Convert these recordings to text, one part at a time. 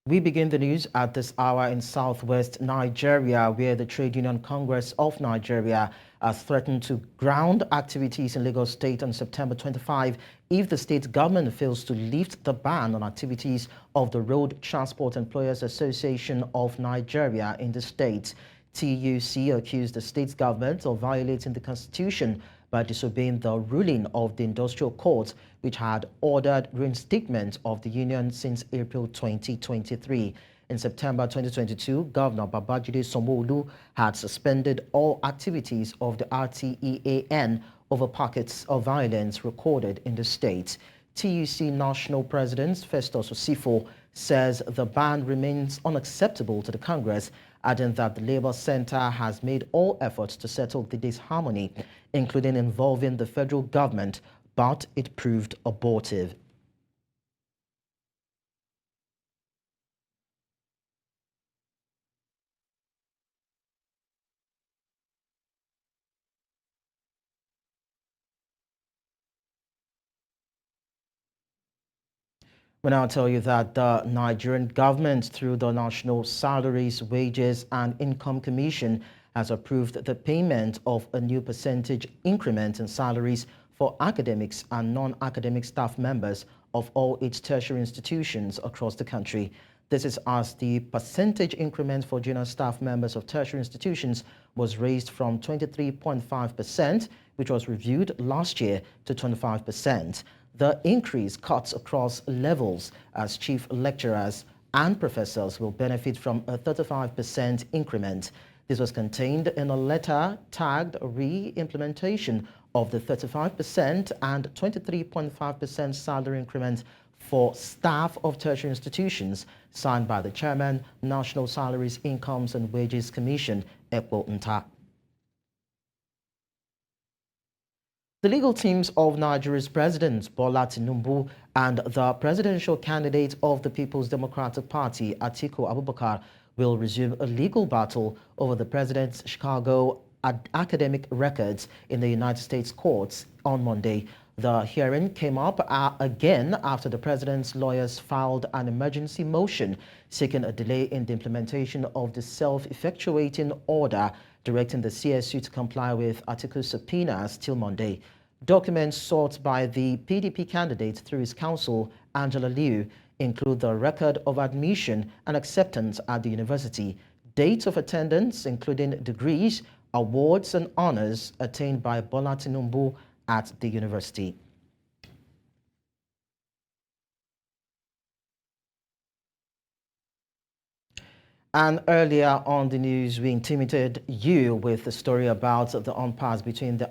We begin the news at this hour in southwest Nigeria, where the Trade Union Congress of Nigeria has threatened to ground activities in Lagos State on September 25 if the state government fails to lift the ban on activities of the Road Transport Employers Association of Nigeria in the state. TUC accused the state government of violating the constitution by disobeying the ruling of the Industrial Court, which had ordered reinstatement of the union since April 2023. In September 2022, Governor Babajide Sanwo-Olu had suspended all activities of the RTEAN over pockets of violence recorded in the state. TUC National President Festus Osifo says the ban remains unacceptable to the Congress, adding that the Labour Centre has made all efforts to settle the disharmony, including involving the federal government, but it proved abortive. We now tell you that the Nigerian government, through the National Salaries, Wages and Income Commission, has approved the payment of a new percentage increment in salaries for academics and non-academic staff members of all its tertiary institutions across the country. This is as the percentage increment for junior staff members of tertiary institutions was raised from 23.5%, which was reviewed last year, to 25%. The increase cuts across levels as chief lecturers and professors will benefit from a 35% increment. This was contained in a letter tagged re-implementation of the 35% and 23.5% salary increment for staff of tertiary institutions, signed by the chairman, National Salaries, Incomes and Wages Commission, Ekpo Nta. The legal teams of Nigeria's President Bola Tinubu and the presidential candidate of the People's Democratic Party, Atiku Abubakar, will resume a legal battle over the president's Chicago academic records in the United States courts on Monday. The hearing came up again after the president's lawyers filed an emergency motion seeking a delay in the implementation of the self-effectuating order directing the CSU to comply with Atiku's subpoenas till Monday. Documents sought by the PDP candidate through his counsel, Angela Liu, include the record of admission and acceptance at the university, dates of attendance, including degrees, awards and honors attained by Bola Tinubu at the university. And earlier on the news, we intimated you with the story about the impasse between the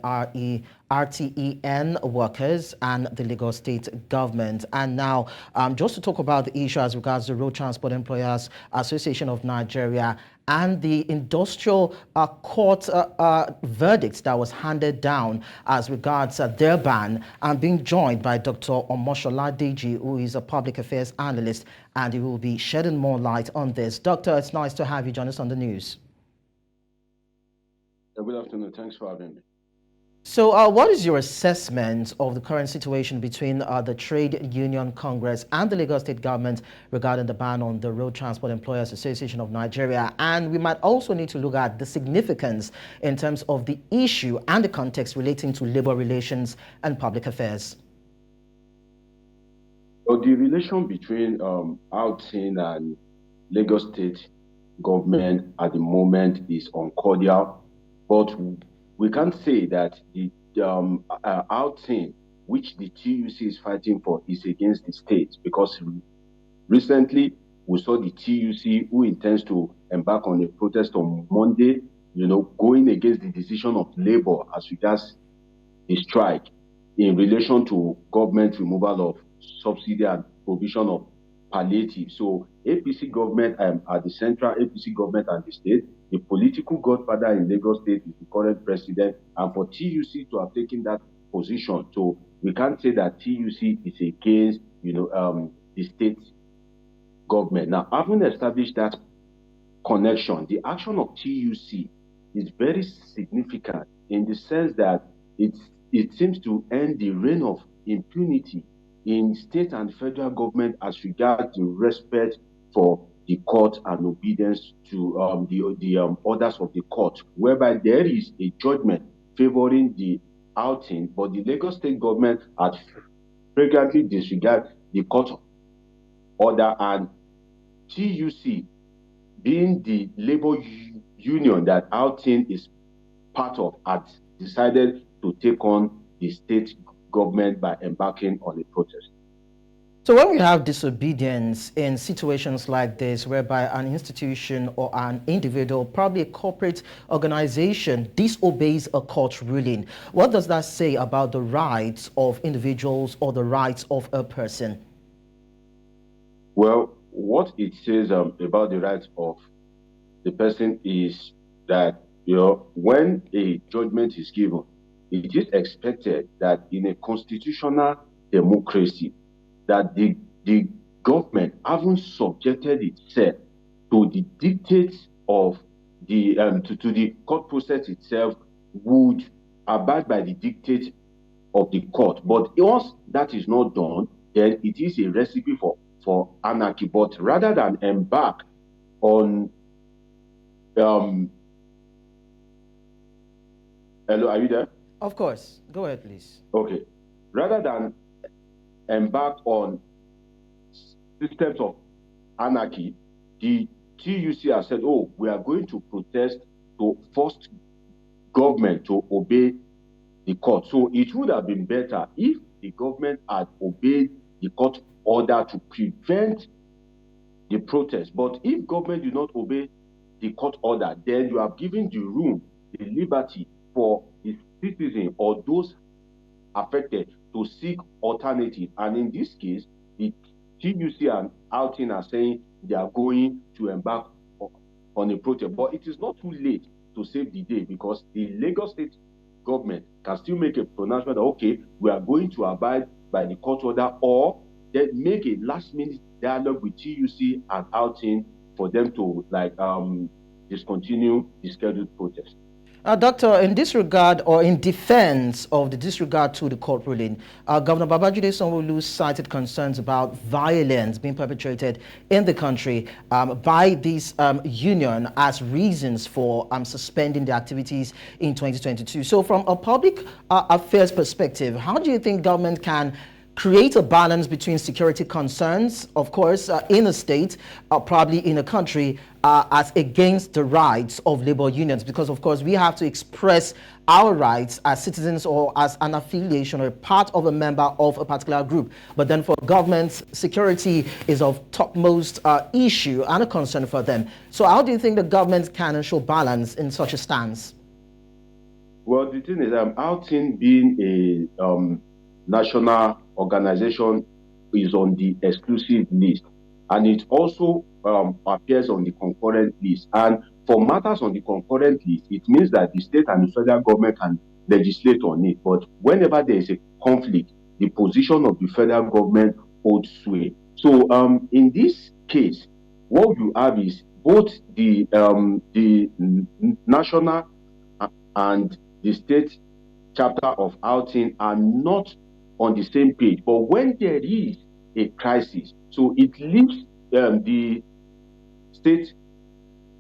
RTEN workers and the Lagos State government. And now, just to talk about the issue as regards the Road Transport Employers Association of Nigeria and the industrial court verdict that was handed down as regards their ban, I'm being joined by Dr. Omoshola Deji, who is a public affairs analyst, and he will be shedding more light on this. Doctor, it's nice to have you join us on the news. Good afternoon. Thanks for having me. So what is your assessment of the current situation between the Trade Union Congress and the Lagos State government regarding the ban on the Road Transport Employers Association of Nigeria? And we might also need to look at the significance in terms of the issue and the context relating to labor relations and public affairs. Well, the relation between Outing and Lagos State government at the moment is uncordial, but we can't say that the Outing, which the TUC is fighting for, is against the state, because recently we saw the TUC, who intends to embark on a protest on Monday, going against the decision of Labour as regards the strike in relation to government removal of subsidy and provision of palliative. So APC government at the central, APC government at the state, the political godfather in Lagos State is the current president, and for TUC to have taken that position, so we can't say that TUC is against the state government. Now, having established that connection, the action of TUC is very significant in the sense that it seems to end the reign of impunity in state and federal government as regards the respect for the court and obedience to the orders of the court, whereby there is a judgment favoring the outing, but the Lagos State government had flagrantly disregarded the court order, and TUC, being the labor union that outing is part of, had decided to take on the state government by embarking on a protest. So when we have disobedience in situations like this, whereby an institution or an individual, probably a corporate organization, disobeys a court ruling, what does that say about the rights of individuals or the rights of a person? Well, what it says about the rights of the person is that, when a judgment is given, it is expected that in a constitutional democracy, that the government, having subjected itself to the dictates of the to the court process itself, would abide by the dictates of the court. But once that is not done, then it is a recipe for anarchy. But rather than embark on hello, are you there? Of course. Go ahead, please. Okay. Rather than embark on systems of anarchy, the TUC has said, oh, we are going to protest to force government to obey the court. So it would have been better if the government had obeyed the court order to prevent the protest. But if government do not obey the court order, then you are giving the room, the liberty for the citizen or those affected to seek alternative. And in this case, the TUC and outing are saying they are going to embark on a protest. But it is not too late to save the day, because the Lagos State government can still make a pronouncement that, okay, we are going to abide by the court order, or they make a last-minute dialogue with TUC and outing for them to discontinue the scheduled protest. Doctor, in this regard, or in defense of the disregard to the court ruling, Governor Babajide Sanwo-Olu cited concerns about violence being perpetrated in the country by this union as reasons for suspending the activities in 2022. So from a public affairs perspective, how do you think government can create a balance between security concerns, of course, in a state, probably in a country, as against the rights of labor unions? Because, of course, we have to express our rights as citizens or as an affiliation or a part of a member of a particular group. But then for governments, security is of topmost issue and a concern for them. So how do you think the government can ensure balance in such a stance? Well, the thing is, outing being a national organization is on the exclusive list, and it also appears on the concurrent list. And for matters on the concurrent list, it means that the state and the federal government can legislate on it. But whenever there is a conflict, the position of the federal government holds sway. So in this case, what you have is both the national and the state chapter of outing are not on the same page. But when there is a crisis, so it leaves the state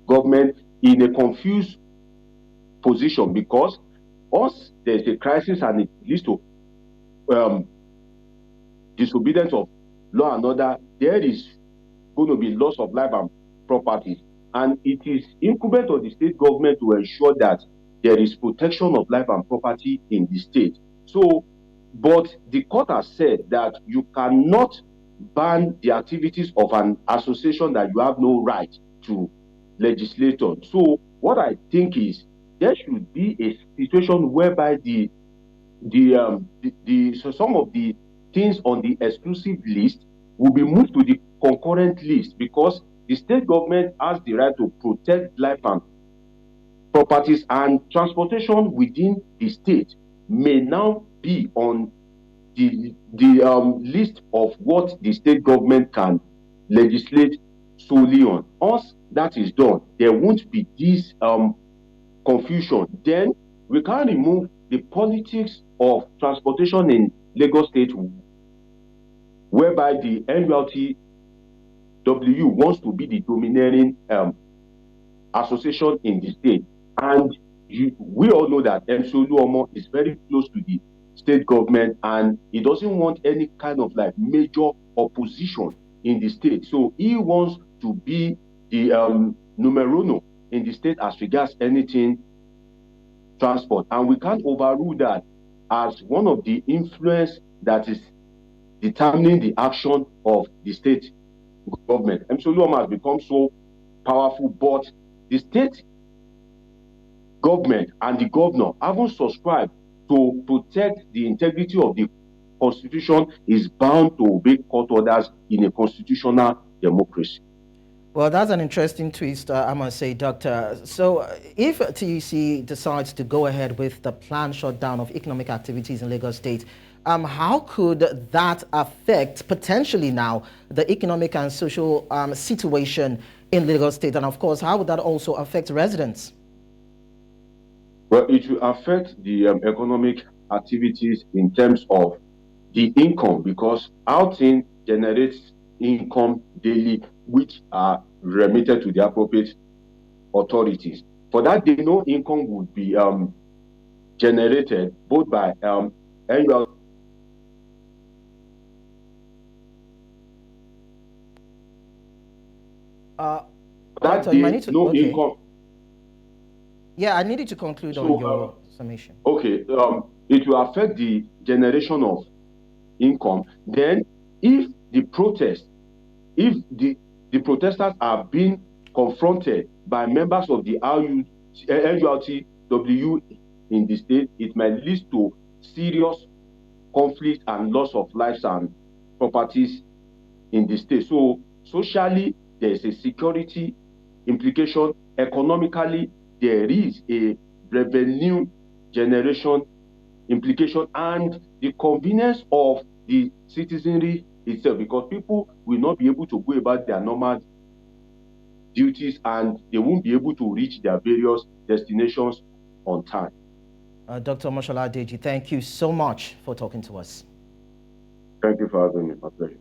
government in a confused position, because once there's a crisis and it leads to disobedience of law and order, there is going to be loss of life and property. And it is incumbent on the state government to ensure that there is protection of life and property in the state. So, but the court has said that you cannot ban the activities of an association that you have no right to legislate on. So what I think is there should be a situation whereby some of the things on the exclusive list will be moved to the concurrent list, because the state government has the right to protect life and properties, and transportation within the state may now be on the list of what the state government can legislate solely on. Once that is done, there won't be this confusion. Then we can remove the politics of transportation in Lagos State, whereby the NURT TUW wants to be the domineering association in the state. And we all know that MC Oluomo is very close to the state government, and he doesn't want any kind of like major opposition in the state. So he wants to be the numero uno in the state as regards anything transport. And we can't overrule that as one of the influence that is determining the action of the state government. MC Oluomo has become so powerful, but the state government and the governor haven't subscribed to protect the integrity of the constitution, is bound to obey court orders in a constitutional democracy. Well, that's an interesting twist, I must say, Doctor. So if TUC decides to go ahead with the planned shutdown of economic activities in Lagos State, how could that affect potentially now the economic and social situation in Lagos State? And of course, how would that also affect residents? Well, it will affect the economic activities in terms of the income, because outing generates income daily, which are remitted to the appropriate authorities. For that, they know income would be generated both by annual. That Doctor, you might need to, no okay. income. Yeah, I needed to conclude on your summation. Okay, it will affect the generation of income. Then, if the protesters are being confronted by members of the NURTW in the state, it might lead to serious conflict and loss of lives and properties in the state. So socially, there is a security implication. Economically, there is a revenue generation implication, and the convenience of the citizenry itself, because people will not be able to go about their normal duties and they won't be able to reach their various destinations on time. Dr. Moshola Deji, thank you so much for talking to us. Thank you for having me. My pleasure.